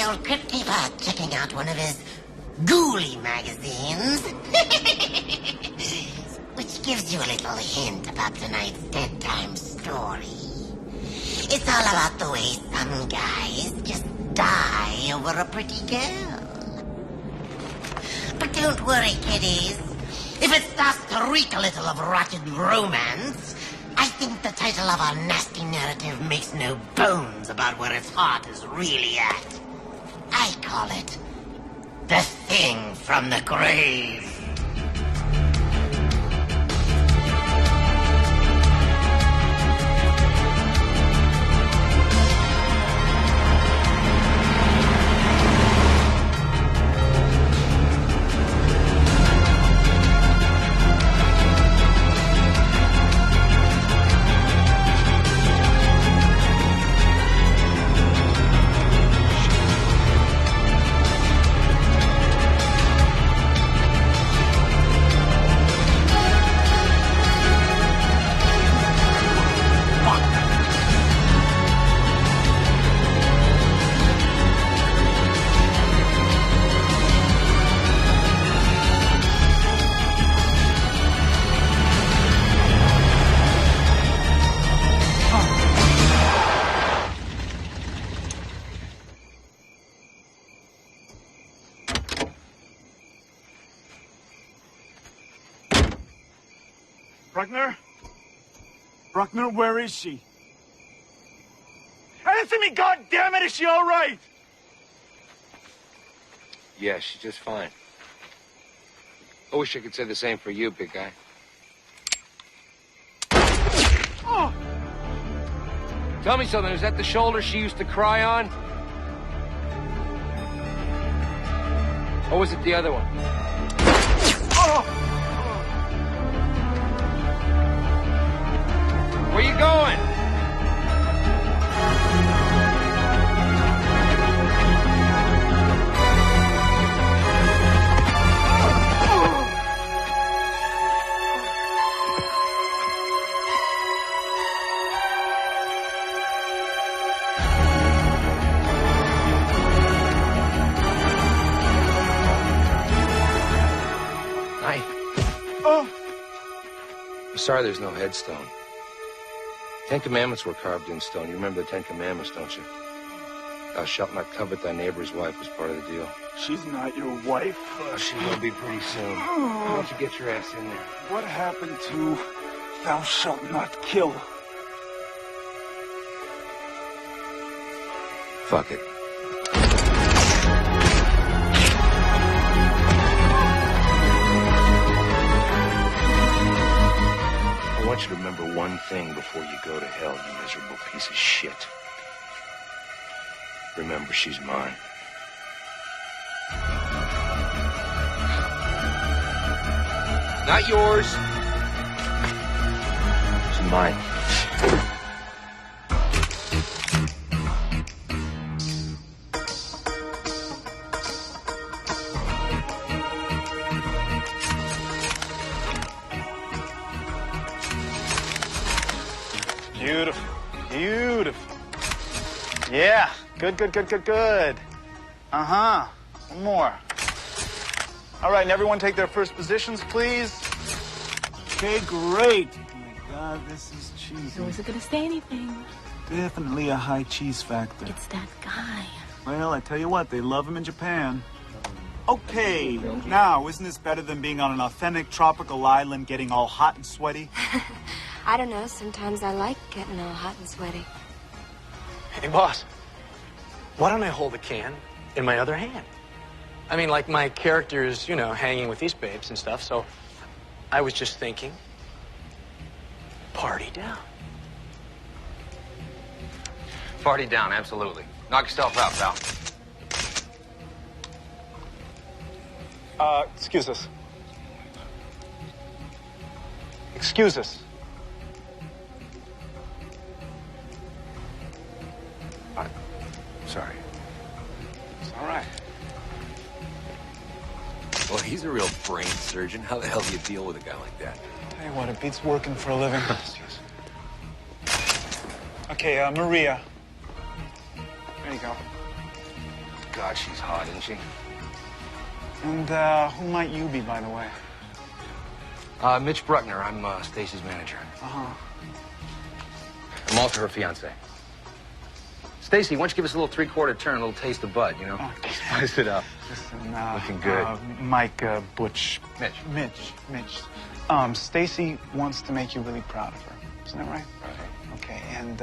old crypt keeper checking out one of his ghouly magazines. Which gives you a little hint about tonight's dead time story. It's all about the way some guys just die over a pretty girl. But don't worry, kiddies. If it starts to reek a little of rotten romance, I think the title of our nasty narrative makes no bones about where its heart is really at. I call it The Thing from the Grave. Bruckner, where is she? Answer me, goddammit! Is she all right? Yeah, she's just fine. I wish I could say the same for you, big guy. Oh! Tell me something, is that the shoulder she used to cry on? Or was it the other one? Oh! Where you going? I'm sorry there's no headstone. 10 Commandments were carved in stone. You remember the 10 Commandments, don't you? Thou shalt not covet thy neighbor's wife was part of the deal. She's not your wife. She will be pretty soon. Why don't you get your ass in there? What happened to thou shalt not kill? Fuck it. I want you to remember one thing before you go to hell, you miserable piece of shit. Remember, she's mine. Not yours. She's mine. Beautiful. Beautiful. Yeah. Good, good, good, good, good. Uh-huh. One more. All right, and everyone take their first positions, please. Okay, great. Oh, my God, this is cheesy. So is it going to say anything? Definitely a high cheese factor. It's that guy. Well, I tell you what, they love him in Japan. Okay, now, isn't this better than being on an authentic tropical island getting all hot and sweaty? I don't know. Sometimes I like getting all hot and sweaty. Hey, boss. Why don't I hold the can in my other hand? I mean, like my character's, you know, hanging with these babes and stuff, so I was just thinking, party down. Party down, absolutely. Knock yourself out, pal. Excuse us. Excuse us. Sorry. It's all right. Well, he's a real brain surgeon. How the hell do you deal with a guy like that? Tell you what, it beats working for a living. Okay, Maria. There you go. God, God, she's hot, isn't she? And who might you be, by the way? Mitch Bruckner. I'm Stacy's manager. Uh-huh. I'm also her fiance. Stacy, why don't you give us a little three-quarter turn, a little taste of bud, you know? Okay. Spice it up. Listen, looking good. Mike, Butch. Mitch. Mitch. Stacy wants to make you really proud of her. Isn't that right? Right. Okay, and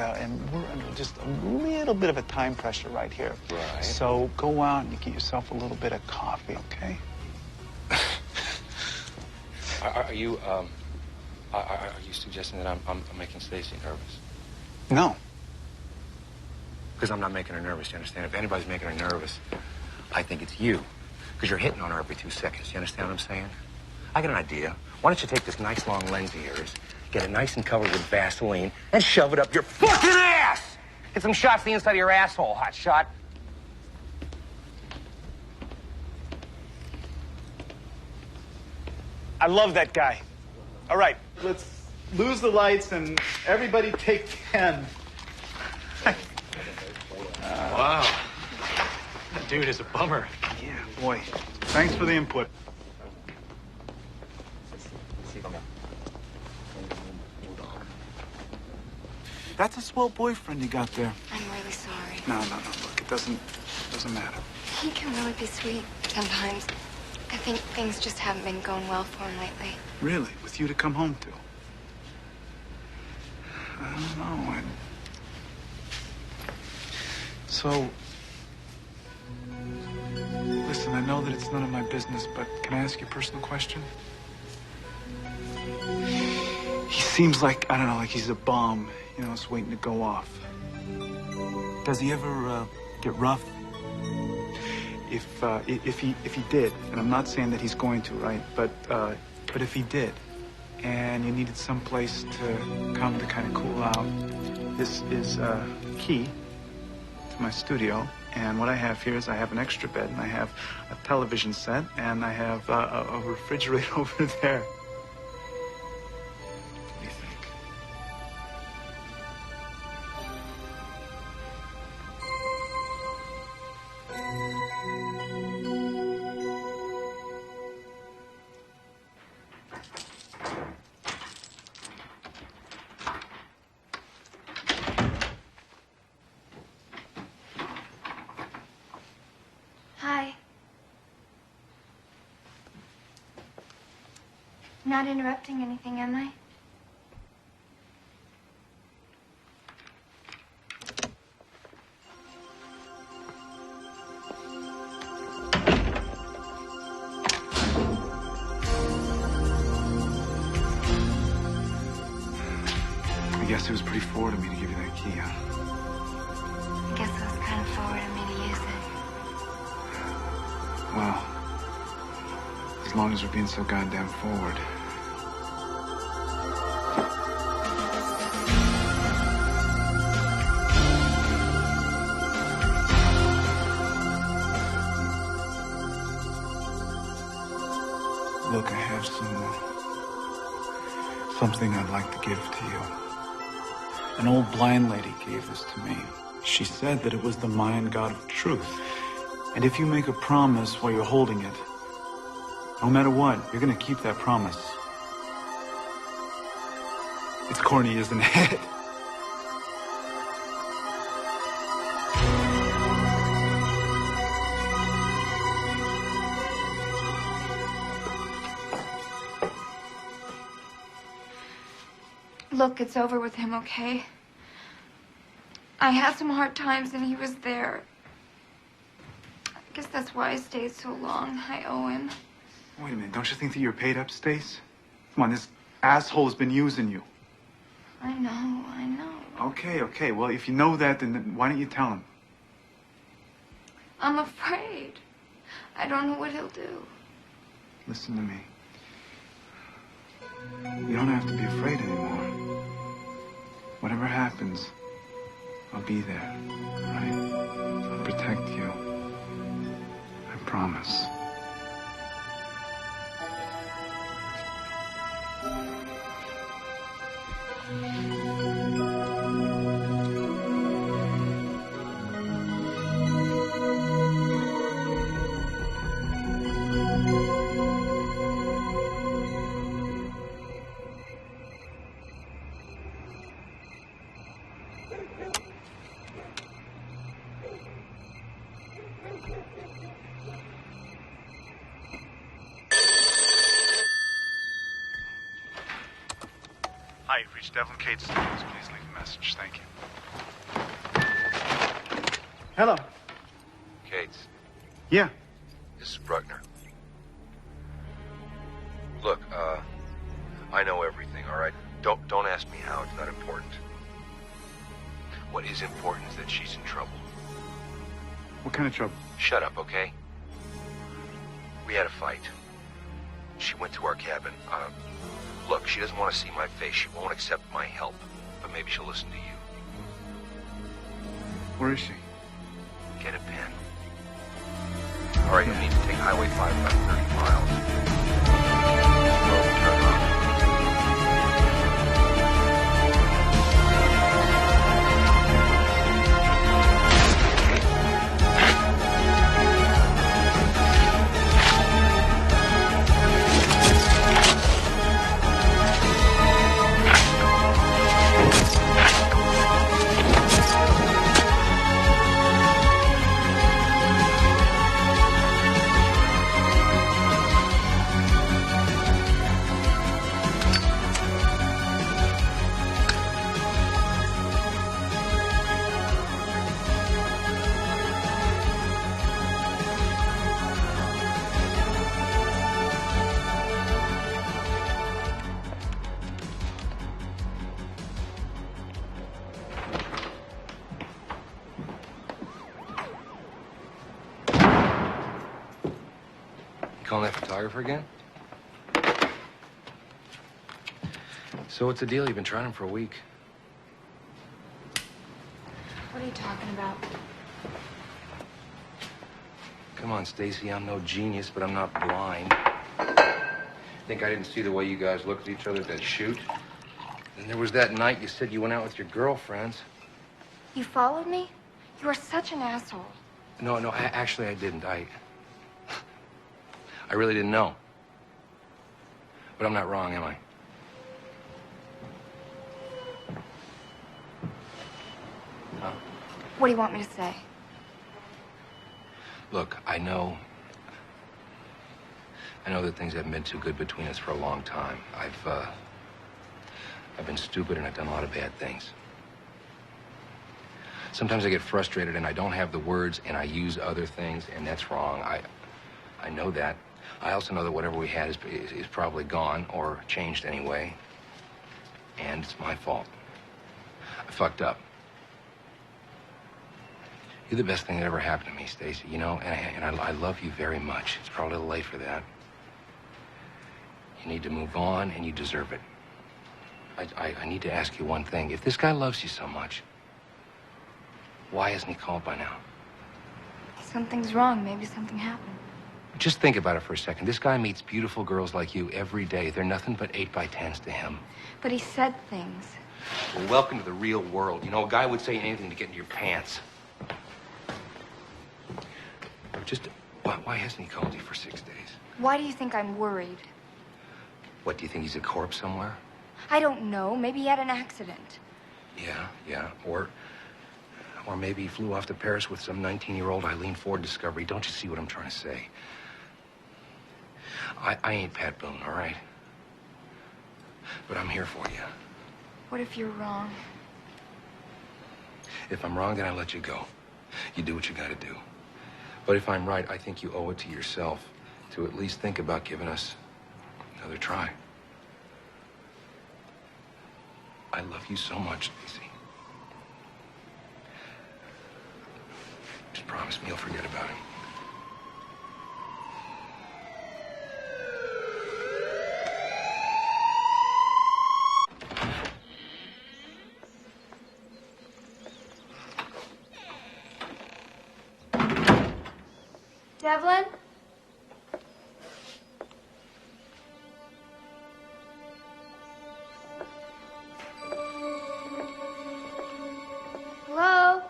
we're under just a little bit of a time pressure right here. Right. So go out and you get yourself a little bit of coffee, okay? Are you suggesting that I'm making Stacy nervous? No. Because I'm not making her nervous, you understand? If anybody's making her nervous, I think it's you. Because you're hitting on her every 2 seconds. You understand what I'm saying? I got an idea. Why don't you take this nice long lens of yours, get it nice and covered with Vaseline, and shove it up your fucking ass! Get some shots the inside of your asshole, hot shot. I love that guy. All right, let's lose the lights and everybody take 10. Wow. That dude is a bummer. Yeah, boy. Thanks for the input. That's a swell boyfriend you got there. I'm really sorry. No. Look, it doesn't matter. He can really be sweet sometimes. I think things just haven't been going well for him lately. Really? With you to come home to? I don't know. So, listen, I know that it's none of my business, but can I ask you a personal question? He seems like, I don't know, like he's a bomb, you know, it's waiting to go off. Does he ever get rough? If he did, and I'm not saying that he's going to, right? But if he did, and you needed some place to come to kind of cool out, this is a key to my studio. And what I have here is I have an extra bed, and I have a television set, and I have a refrigerator over there. What do you think? Hi. Not interrupting anything, am I? I guess it was pretty forward of me to give you that key, huh? I guess it was kind of forward of me to use it. Well, as long as we're being so goddamn forward. Look, I have something I'd like to give to you. An old blind lady gave this to me. She said that it was the Mayan god of truth. And if you make a promise while you're holding it, no matter what, you're gonna keep that promise. It's corny, isn't it? Look, it's over with him, okay? I had some hard times and he was there. I guess that's why I stayed so long. I owe him. Wait a minute, don't you think that you're paid up, Stace? Come on, this asshole's been using you. I know. Okay, well, if you know that, then why don't you tell him? I'm afraid. I don't know what he'll do. Listen to me. You don't have to be afraid anymore. Whatever happens, I'll be there, all right? I'll protect you. I promise. Hi, you've reached Devlin Cates Studios. Please leave a message. Thank you. Hello. Cates, Yeah. this is Bruckner. Look, I know everything, all right? Don't ask me how. It's not important. What is important is that she's in trouble. What kind of trouble? Shut up, okay? We had a fight. She went to our cabin. Look, she doesn't want to see my face. She won't accept my help. But maybe she'll listen to you. Where is she? Get a pen. All right, you'll need to take Highway 5 about 30 miles. Turn on. Calling that photographer again? So what's the deal? You've been trying him for a week. What are you talking about? Come on, Stacy, I'm no genius, but I'm not blind. Think I didn't see the way you guys looked at each other at that shoot? And there was that night you said you went out with your girlfriends. You followed me? You are such an asshole. No, actually I didn't. I really didn't know. But I'm not wrong, am I? Huh? What do you want me to say? Look, I know that things haven't been too good between us for a long time. I've been stupid and I've done a lot of bad things. Sometimes I get frustrated and I don't have the words and I use other things, and that's wrong. I know that. I also know that whatever we had is probably gone or changed anyway. And it's my fault. I fucked up. You're the best thing that ever happened to me, Stacy, you know, and I love you very much. It's probably a little late for that. You need to move on, and you deserve it. I need to ask you one thing. If this guy loves you so much, why hasn't he called by now? Something's wrong. Maybe something happened. Just think about it for a second. This guy meets beautiful girls like you every day. They're nothing but 8x10s to him. But he said things. Well, welcome to the real world. You know, a guy would say anything to get in your pants. Just, why hasn't he called you for 6 days? Why do you think I'm worried? What, do you think he's a corpse somewhere? I don't know. Maybe he had an accident. Yeah. Or maybe he flew off to Paris with some 19-year-old Eileen Ford discovery. Don't you see what I'm trying to say? I ain't Pat Boone, all right? But I'm here for you. What if you're wrong? If I'm wrong, then I let you go. You do what you gotta do. But if I'm right, I think you owe it to yourself to at least think about giving us another try. I love you so much, Stacey. Just promise me you'll forget about him. Devlin? Hello?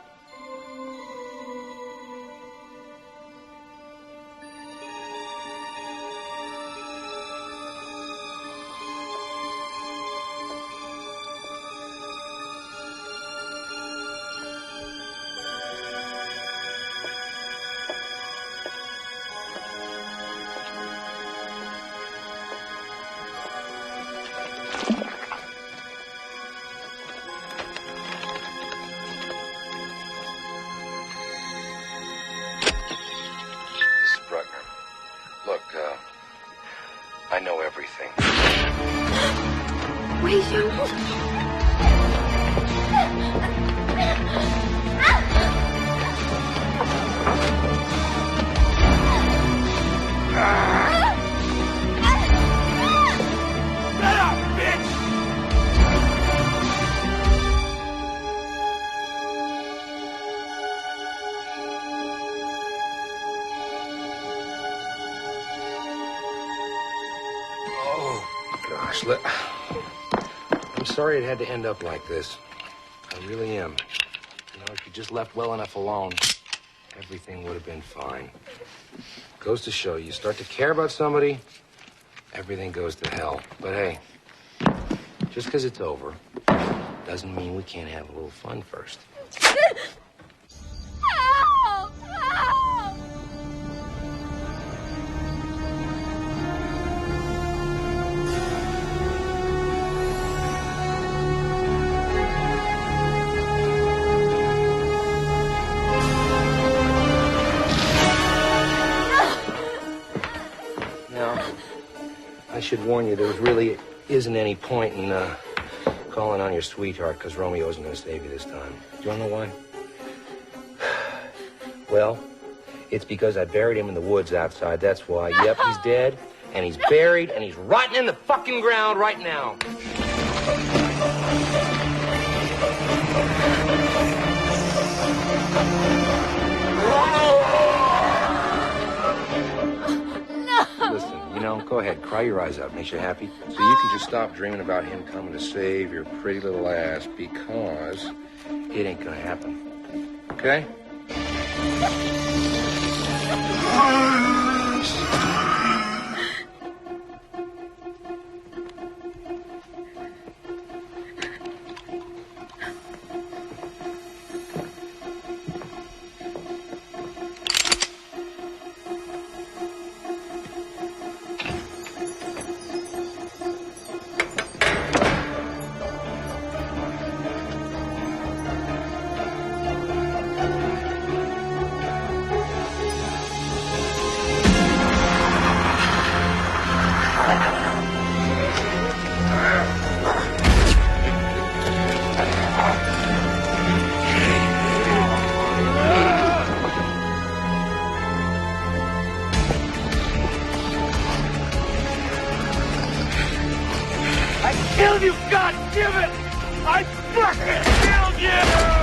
know everything. Wait, you. Get up, bitch! Oh, gosh. I'm sorry it had to end up like this. I really am. You know, if you just left well enough alone, everything would have been fine. Goes to show you start to care about somebody, everything goes to hell. But hey, just because it's over doesn't mean we can't have a little fun first. Help! Help! I should warn you, there really isn't any point in calling on your sweetheart, because Romeo isn't going to save you this time. Do you want to know why? Well, it's because I buried him in the woods outside. That's why. Yep, he's dead, and he's buried, and he's rotting in the fucking ground right now. Listen, you know, go ahead, cry your eyes out. Makes you happy. So you can just stop dreaming about him coming to save your pretty little ass, because it ain't gonna happen. Okay? killed you, God damn it! I fucking killed you!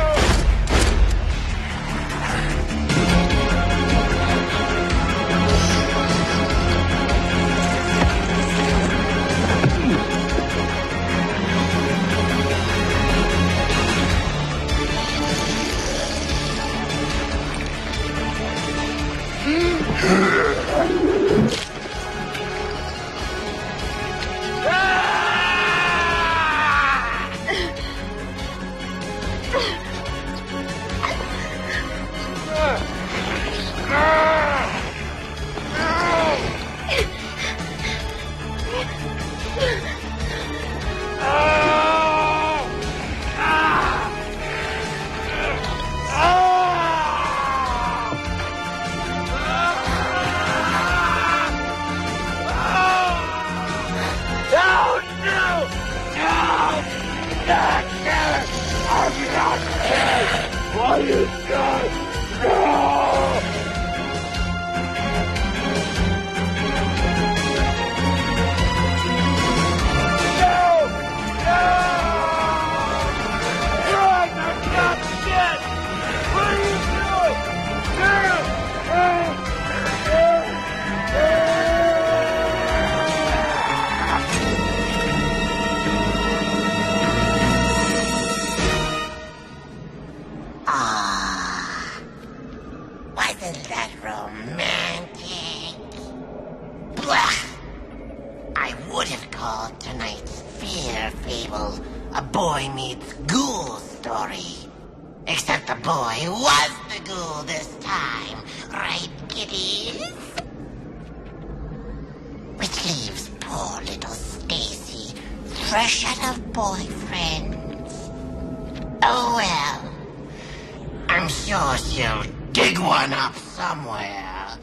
I'm sure she'll dig one up somewhere.